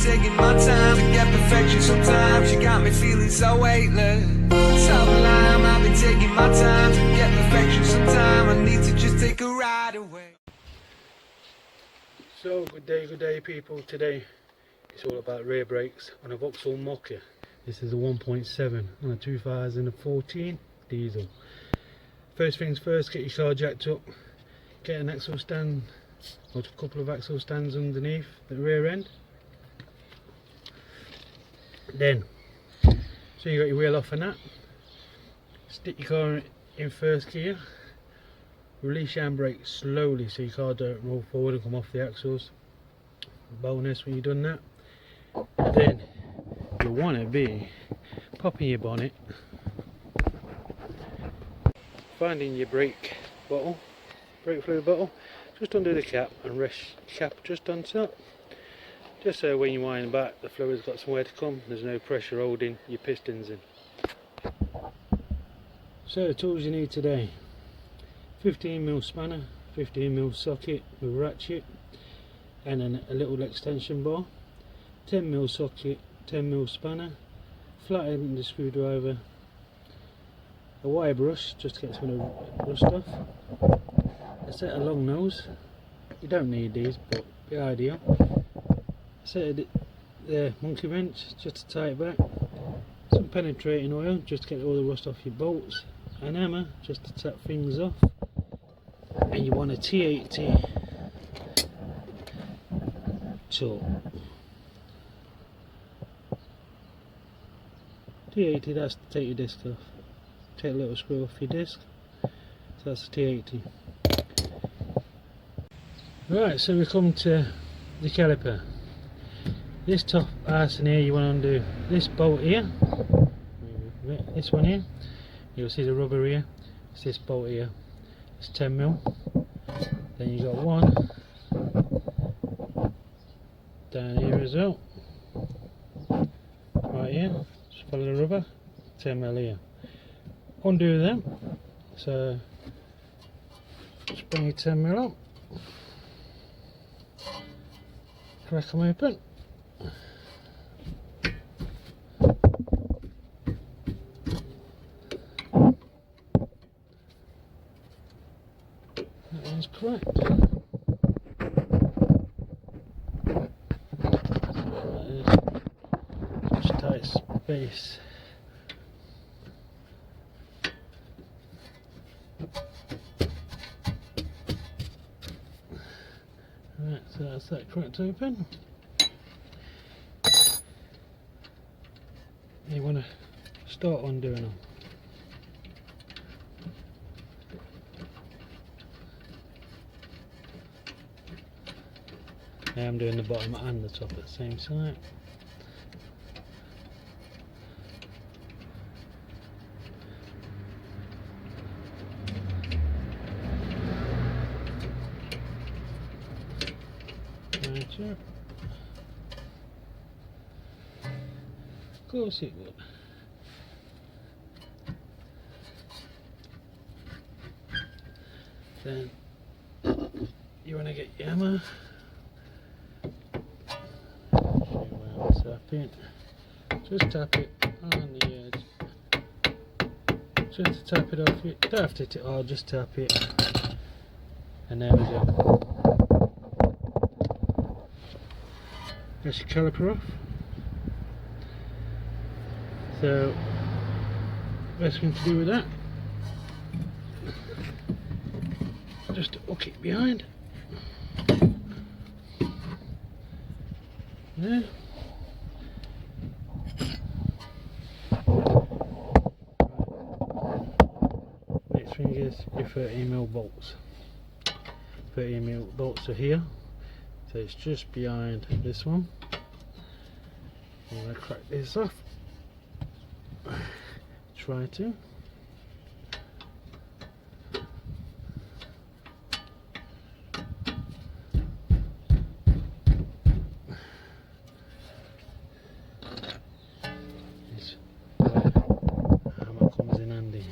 taking my time to get perfection. Sometimes you got me feeling so weightless. Sublime, I've been taking my time to get perfection. Sometimes I need to just take a ride away. So good day people. Today it's all about rear brakes on a Vauxhall Mokka. This is a 1.7 on a 2014 diesel. First things first, get your car jacked up, get an axle stand or a couple of axle stands underneath the rear end. Then, so you got your wheel off and that, stick your car in first gear, release your handbrake slowly so your car don't roll forward and come off the axles. Bonus when you've done that. Then you want to be popping your bonnet, finding your brake bottle, brake fluid bottle, just under the cap and rest cap just on top, just so when you wind back the fluid's got somewhere to come, there's no pressure holding your pistons in. So the tools you need today: 15mm spanner, 15mm socket with ratchet and then a little extension bar, 10mm socket, 10mm spanner, flat end screwdriver, a wire brush just to get some of the rust off, a set of long nose, you don't need these but be ideal, a set of the monkey wrench just to tie it back, some penetrating oil just to get all the rust off your bolts, an hammer just to tap things off, and you want a T80 tool. T80, that's to take your disc off. Take a little screw off your disc. So that's a T80. Right, so we come to the caliper. This top arse in here, you want to undo this bolt here. This one here. You'll see the rubber here. It's this bolt here. It's 10mm. Then you got one down here as well. Right here. Just follow the rubber. 10mm here. Undo them. So just bring your 10mm up. Crack them open. That one's correct. Such tight space. Right, so that's that cracked open. You want to start undoing them. Now I'm doing the bottom and the top at the same time. Right, sure. Of course it would. Then you want to get your hammer. Tap it. Just tap it on the edge. Just to tap it off. You don't have to hit it hard, just tap it. And there we go. That's your caliper off. So, best thing to do with that, just to hook it behind. There. Next thing is your 30mm bolts. 30mm bolts are here, so it's just behind this one. I'm going to crack this off. Try to. This hammer comes in handy.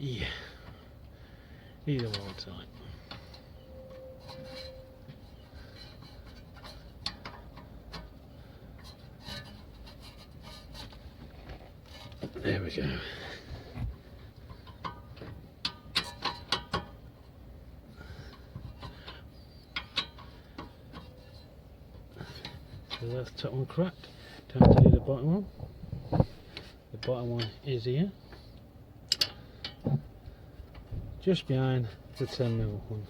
Yeah, these are all tight. There we go. So that's the top one cracked. Time to do the bottom one. The bottom one is here, just behind the 10mm one.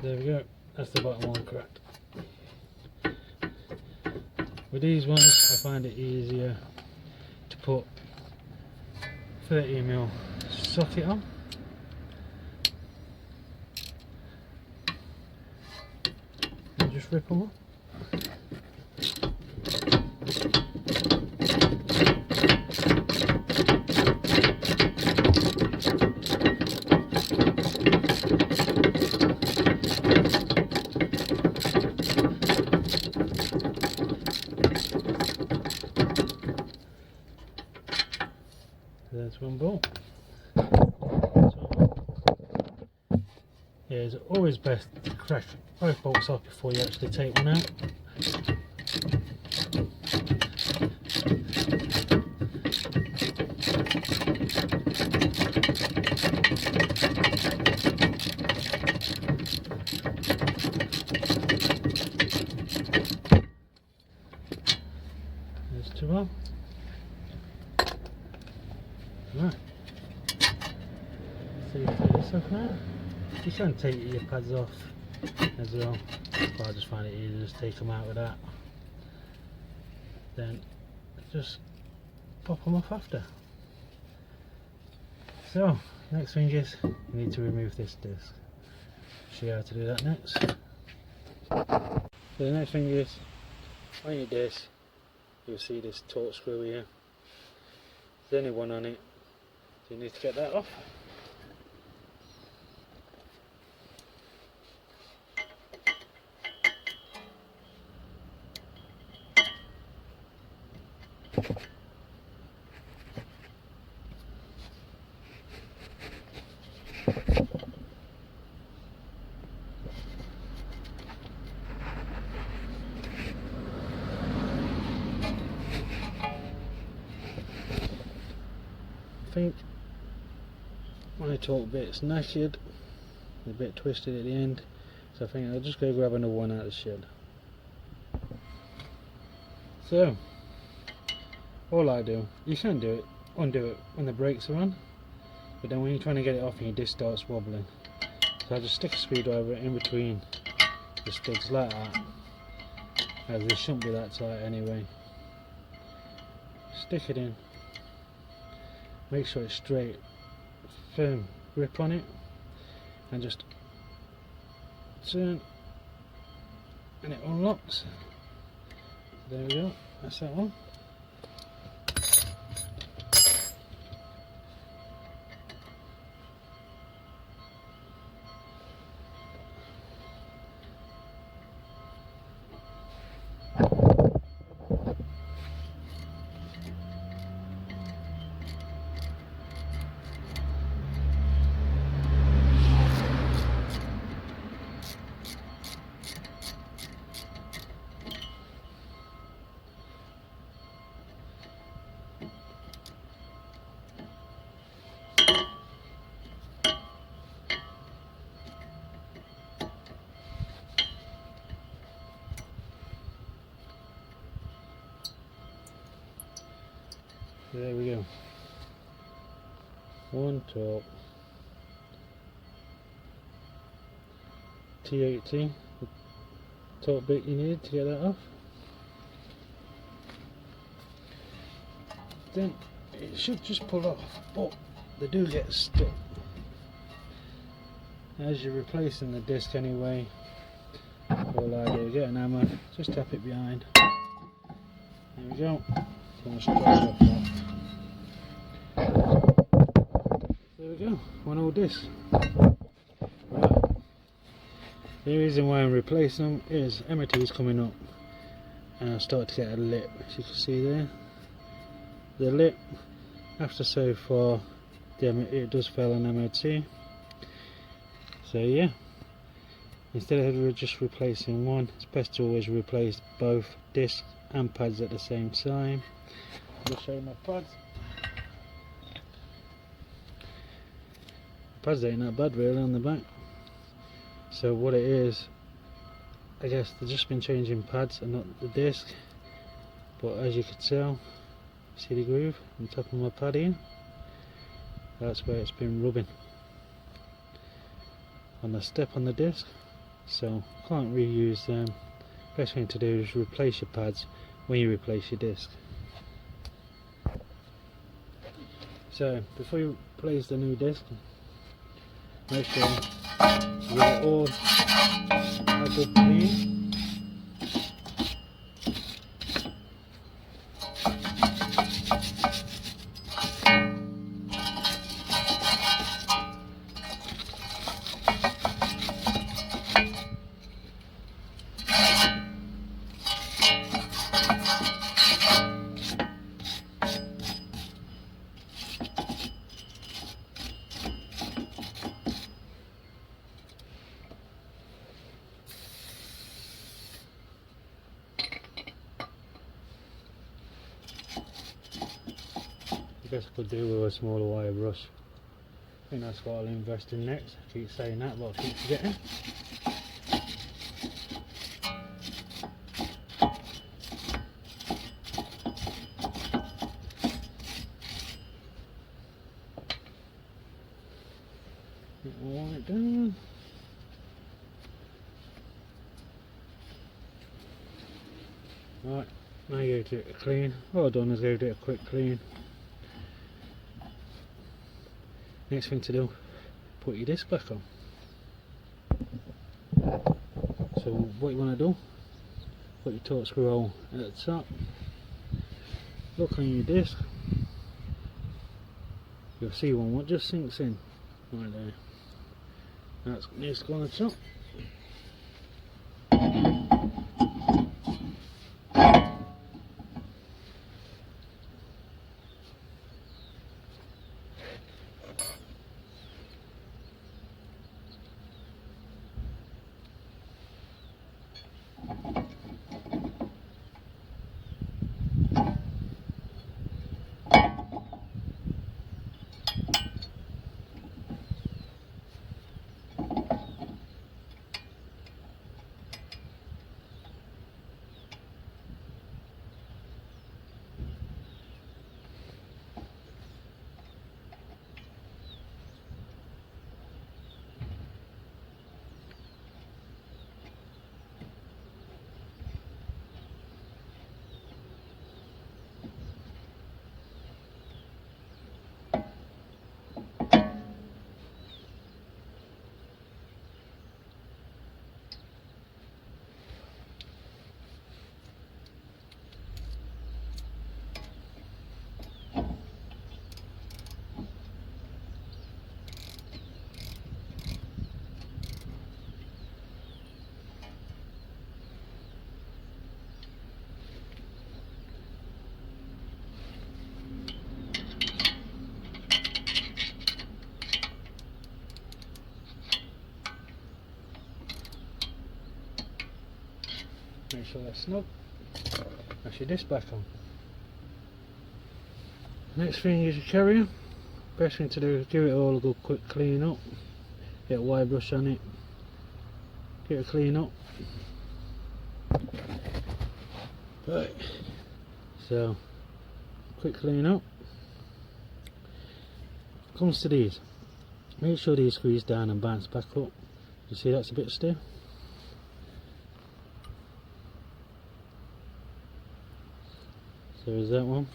There we go, that's the bottom one cracked. With these ones I find it easier to put 30mm socket on. And just rip them up. There's one bolt. Yeah, it's always best to crack both bolts off before you actually take one out. There's two of them. Right. So you take this off now. You can take your pads off as well, but I just find it easier to just take them out with that. Then just pop them off after. So next thing is you need to remove this disc. Show you how to do that next. So the next thing is on your disc you'll see this torque screw here. There's only one on it. So you need to get that off. I think my torque bit's knackered, a bit twisted at the end, so I think I'll just go grab another one out of the shed. So all I do, you can do it, undo it when the brakes are on, but then when you're trying to get it off and your disc starts wobbling, so I just stick a screwdriver in between the studs like that, as they shouldn't be that tight anyway. Stick it in. Make sure it's straight, firm grip on it, and just turn and it unlocks. There we go, that's that one. There we go. One top T80, the top bit you need to get that off. Then it should just pull off, but they do get stuck. As you're replacing the disc anyway, all I do, get an hammer, just tap it behind. There we go. There we go, one old disc. Right. The reason why I'm replacing them is MOT is coming up and I start to get a lip, as you can see there. The lip, after so far, it does fail on MOT. So yeah, instead of just replacing one, it's best to always replace both discs and pads at the same time. I'll show you my pads. Pads ain't that bad really on the back. So what it is, I guess they've just been changing pads and not the disc. But as you can tell, see the groove on top of my pad here? That's where it's been rubbing on the step on the disc. So can't reuse them. Best thing to do is replace your pads when you replace your disc. So before you place the new disc, make sure you get it all a good clean. I guess I could do with a smaller wire brush. I think that's what I'll invest in next. I keep saying that, but I keep forgetting. Wind it down. Right, now you give it a clean. All I've done is give it a quick clean. Next thing to do, put your disc back on. So what you want to do, put your torque screw hole at the top, look on your disc, you'll see one what just sinks in, right there. That's needs to go on the top. Make sure that's snug. That's your disc back on. Next thing is your carrier. Best thing to do is give it all a good quick clean up. Get a wire brush on it. Get it clean up. Right. So quick clean up. comes to these, make sure these squeeze down and bounce back up. You see that's a bit stiff. So is that one.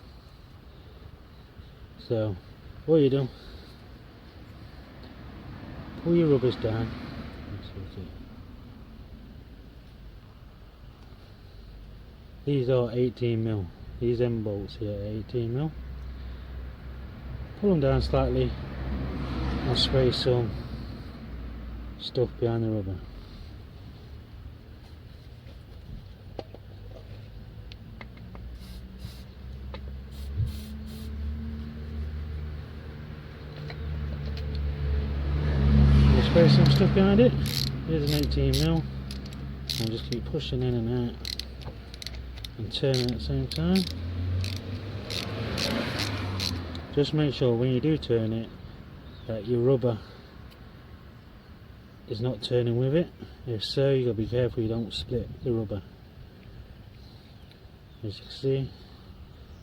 So what you do, pull your rubbers down. These are 18mm. These end bolts here are 18mm. Pull them down slightly and spray some stuff behind the rubber. Spray some stuff behind it. Here's an 18mm. And just keep pushing in and out and turning at the same time. Just make sure when you do turn it that your rubber is not turning with it. If so, you gotta be careful you don't split the rubber. As you can see,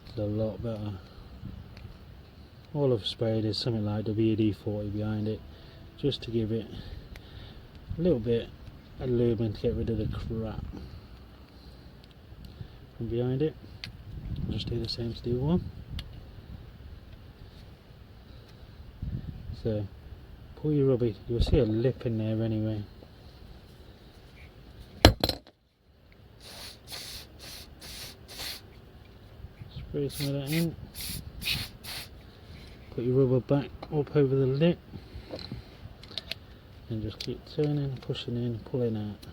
it's a lot better. All I've sprayed is something like WD-40 behind it, just to give it a little bit of lubricant to get rid of the crap from behind it. I'll just do the same to the other one. So pull your rubber, you'll see a lip in there anyway. Spray some of that in. Put your rubber back up over the lip and just keep turning, pushing in, pulling out.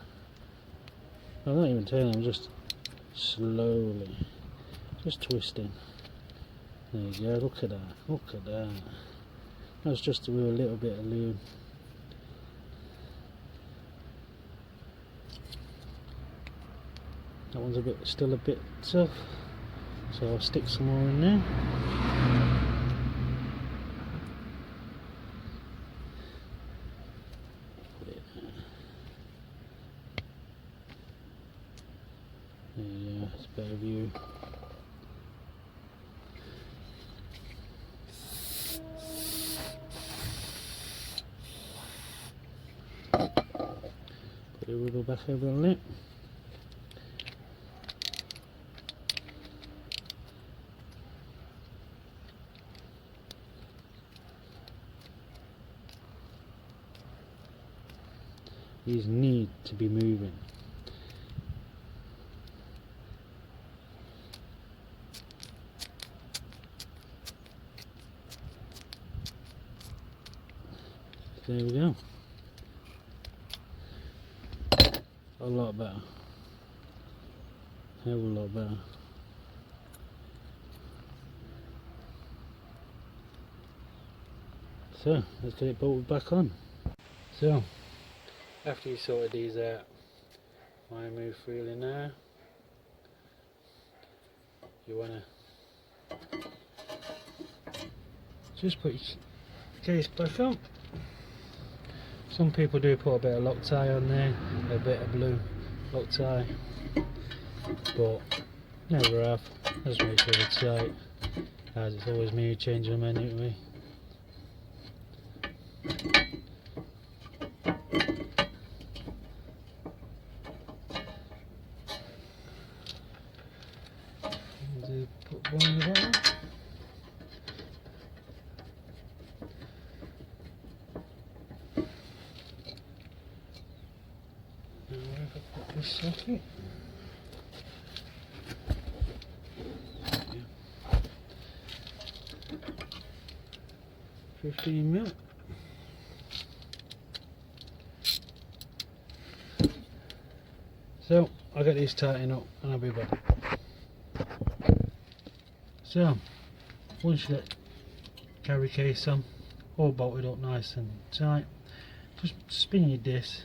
I'm not even turning, I'm just slowly just twisting. There you go, look at that, look at that. That's just to do a little bit of lube. That one's still a bit tough, so I'll stick some more in there. Put it there. There you go, it's a better view. Put the rubber back over the lip. These need to be moving. There we go. A lot better. A hell of a lot better. So let's get it bolted back on. So after you sorted these out, I move freely now. You wanna just put your case back on. Some people do put a bit of Loctite on there, a bit of blue Loctite, but never have. Just make sure it's tight, as it's always me changing them anyway. Put one in the bottom. This socket. Yeah. 15mm. So I'll get these tightened up and I'll be back. So once you get carry case on, all bolted up nice and tight, just spin your disc.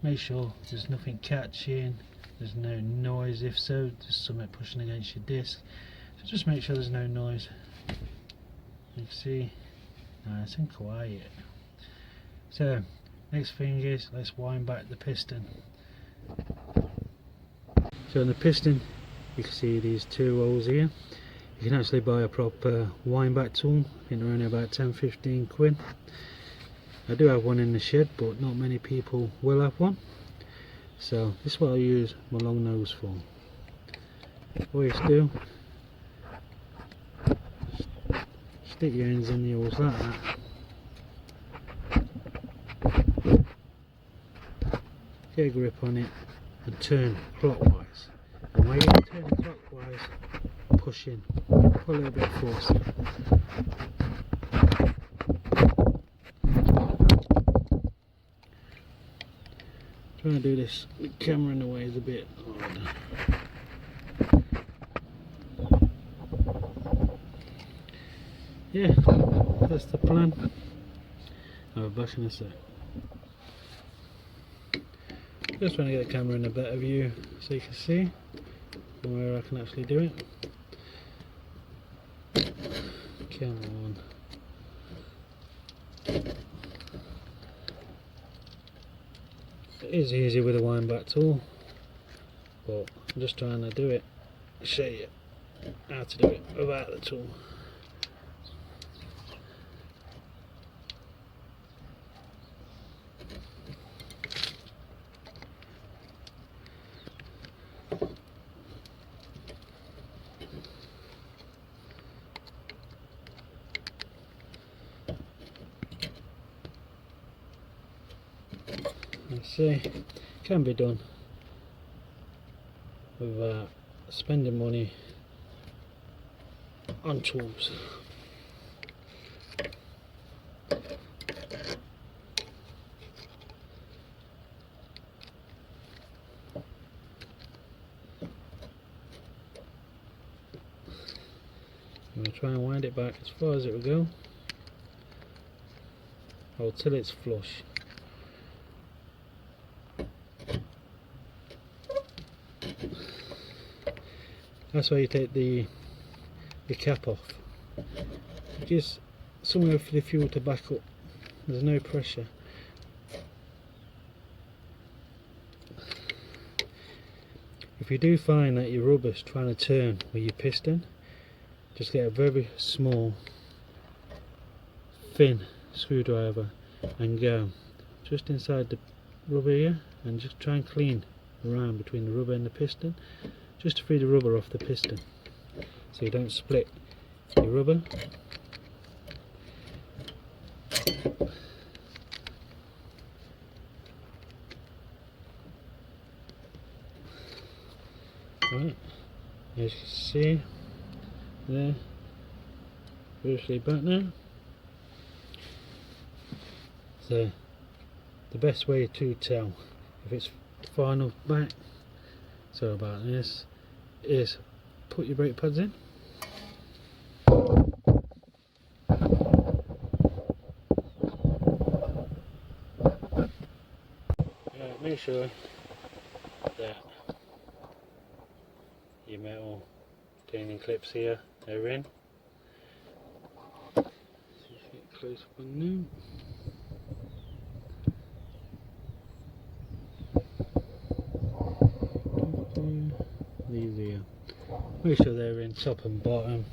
Make sure there's nothing catching, there's no noise. If so, there's something pushing against your disc. So just make sure there's no noise. You can see, nice and quiet. So next thing is, let's wind back the piston. So in the piston, you can see these two holes here. You You can actually buy a proper wind back tool. I think they're only about 10-15 quid. I do have one in the shed, but not many people will have one. So this is what I use my long nose for. What you just do, stick your ends in the holes like that. Get a grip on it and turn clockwise. And while you're turning clockwise, push in. Put a little bit of force in. Trying to do this, the camera in the way is a bit hard. Yeah, that's the plan. I'll be back in a sec. Just trying to get the camera in a better view so you can see where I can actually do it. Come on. It is easy with a wind back tool, but I'm just trying to do it, show you how to do it without the tool. See, can be done without spending money on tools. I'm going to try and wind it back as far as it will go, or till it's flush. That's why you take the cap off. It gives somewhere for the fuel to back up. There's no pressure. If you do find that your rubber's trying to turn with your piston, just get a very small, thin screwdriver and go just inside the rubber here and just try and clean around between the rubber and the piston, just to free the rubber off the piston so you don't split your rubber. Right, as you can see there, virtually back now. So the best way to tell if it's far enough back, so about this, is put your brake pads in. Make sure that your metal cleaning clips here are in. See if you get close up on them. These here. Make sure they're in top and bottom.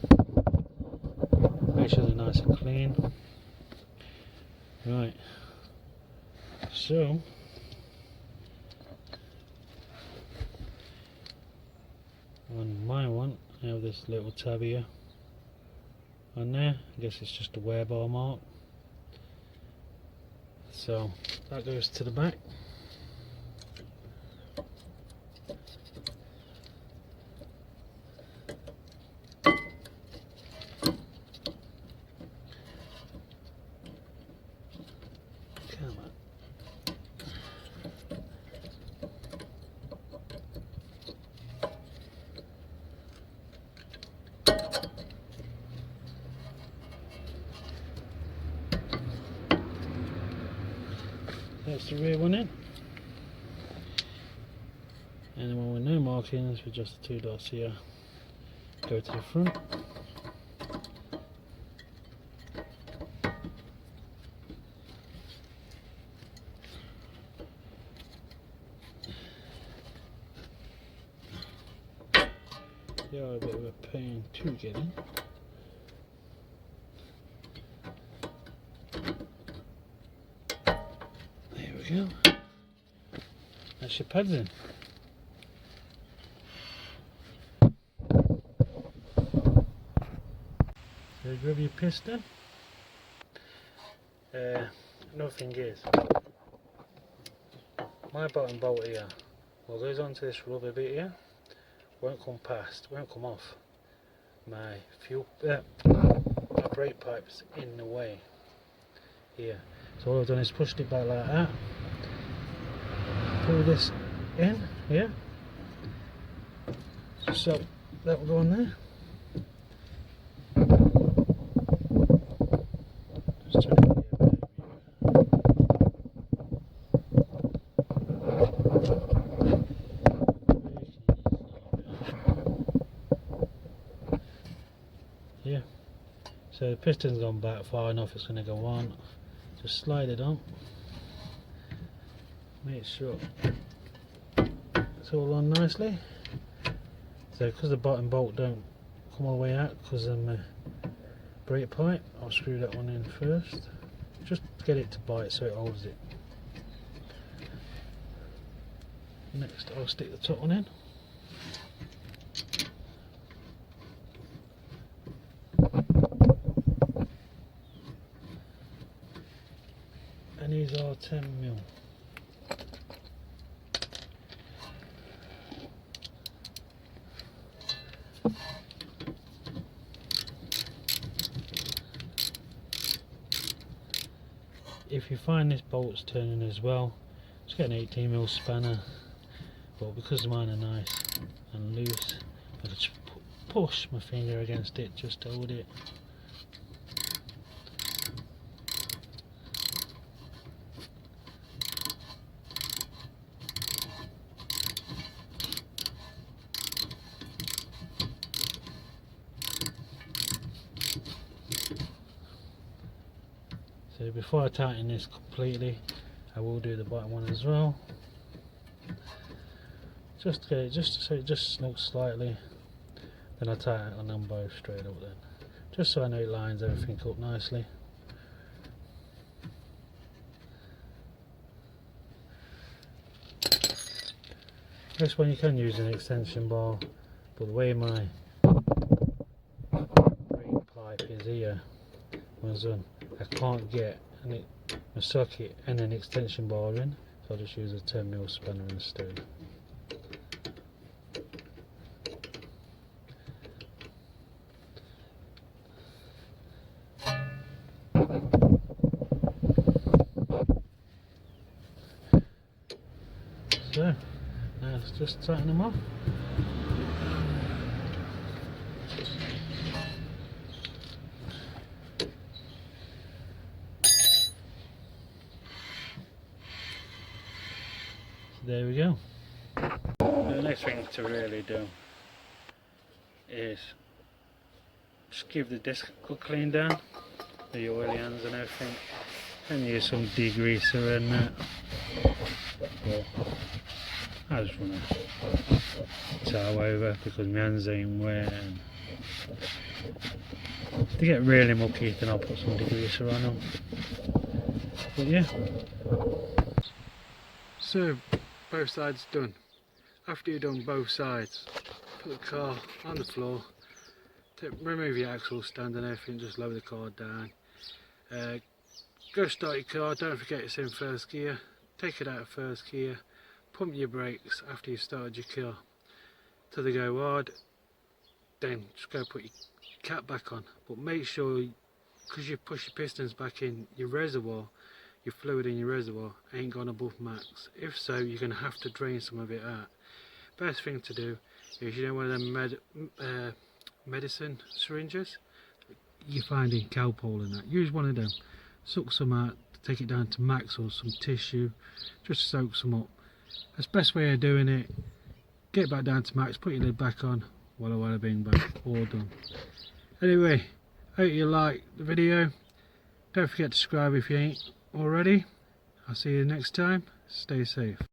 Make sure they're nice and clean. Right. So on my one, I have this little tab here on there. I guess it's just a wear bar mark. So that goes to the back. Come on. That's the rear one in, and the one with no markings with just the two dots here go to the front. Yeah, quite a bit of a pain to get in. There we go. That's your pads in. So grab your piston. Another thing is, my bottom bolt here, what goes onto this rubber bit here, won't come off. My my brake pipe's in the way here. So all I've done is pushed it back like that. Pull this in here. So that will go on there. Just turn it here, yeah. So the piston's gone back far enough, it's going to go on. Just slide it on. Make sure it's all on nicely. So because the bottom bolt don't come all the way out because of my brake pipe, I'll screw that one in first. Just get it to bite so it holds it. Next I'll stick the top one in. And these are 10mm. If you find this bolt's turning as well, just get an 18mm spanner, but because mine are nice and loose, I just push my finger against it just to hold it. So before I tighten this completely, I will do the bottom one as well. Just to get it, just so it just snooks slightly. Then I tighten it on them both straight up then. Just so I know it lines everything up nicely. This one you can use an extension bar, but the way my brake pipe is here, I can't get a socket and an extension bar in, so I'll just use a 10mm spanner instead. So, now let's just tighten them off. There we go. The next thing to really do is just give the disc a good clean down, the oily hands and everything, and use some degreaser and that. But I just want to towel over because my hands ain't wet, and if they get really mucky then I'll put some degreaser on them. But yeah. So both sides done. After you've done both sides, put the car on the floor, remove your axle stand and everything, just lower the car down. Go start your car, don't forget it's in first gear, take it out of first gear, pump your brakes after you've started your car till they go hard, then just go put your cap back on. But make sure, because you push your pistons back in, your reservoir, your fluid in your reservoir ain't gone above max. If so, you're going to have to drain some of it out. Best thing to do is, you know, one of them medicine syringes you find in caliper and that, use one of them, suck some out, take it down to max, or some tissue, just soak some up. That's the best way of doing it. Get it back down to max, put your lid back on, walla walla bing bang, all done. Anyway, hope you like the video. Don't forget to subscribe if you ain't already. I'll see you next time. Stay safe.